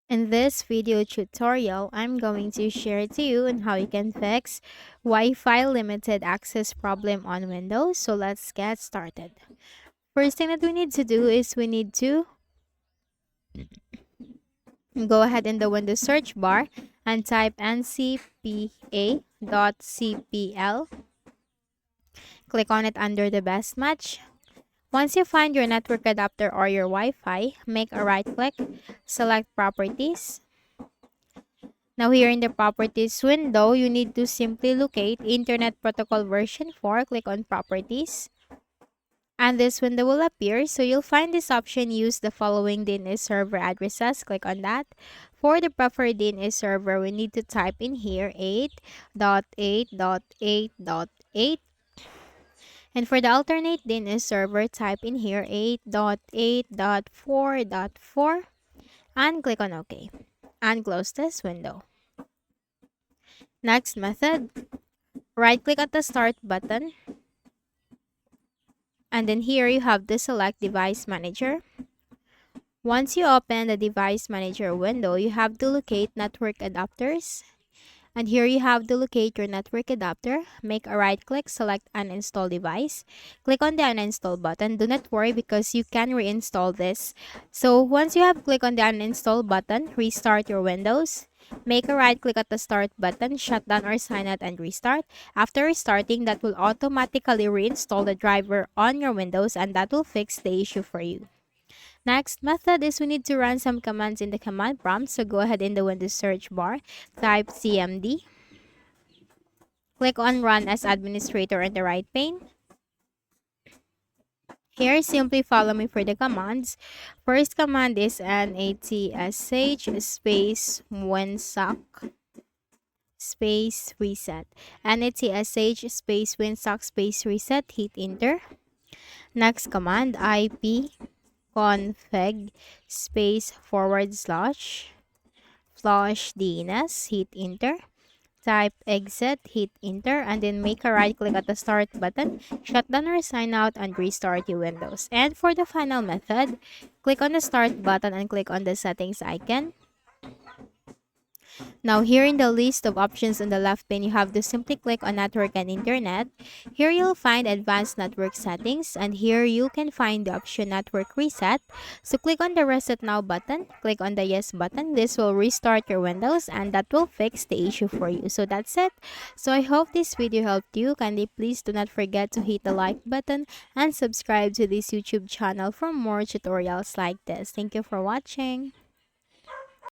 In this video tutorial, I'm going to share to you on how you can fix Wi-Fi limited access problem on Windows. So let's get started. First thing that we need to do is we need to go ahead in the Windows search bar and type ncpa.cpl. Click on it under the best match. Once you find your network adapter or your Wi-Fi, make a right click, select properties. Now here in the properties window, you need to simply locate Internet Protocol version 4. Click on properties. And this window will appear. So you'll find this option, use the following DNS server addresses. Click on that. For the preferred DNS server, we need to type in here 8.8.8.8. And for the alternate DNS server, type in here 8.8.4.4 and click on OK. And close this window. Next method, right-click at the Start button. And then here you have the Select Device Manager. Once you open the Device Manager window, you have to locate Network Adapters. And here you have to locate your network adapter. Make a right-click, select Uninstall Device. Click on the Uninstall button. Do not worry because you can reinstall this. So once you have clicked on the Uninstall button, restart your Windows. Make a right-click at the Start button, shut down or sign out and restart. After restarting, that will automatically reinstall the driver on your Windows and that will fix the issue for you. Next method is we need to run some commands in the command prompt. So go ahead in the Windows search bar, type cmd. Click on Run as Administrator in the right pane. Here, simply follow me for the commands. First command is netsh space winsock space reset. netsh space winsock space reset. Hit enter. Next command, ipconfig space / flushdns. Hit enter. Type exit, hit enter, and then make a right click at the Start button, shut down or sign out, and restart your Windows. And for the final method, click on the Start button and click on the Settings icon. Now here in the list of options on the left pane, you have to simply click on Network and Internet. Here you'll find Advanced Network Settings, and here you can find the option Network Reset. So click on the Reset Now button, click on the Yes button. This will restart your Windows and that will fix the issue for you. So that's it. So I hope this video helped you. Kindly please do not forget to hit the like button and subscribe to this YouTube channel for more tutorials like this. Thank you for watching.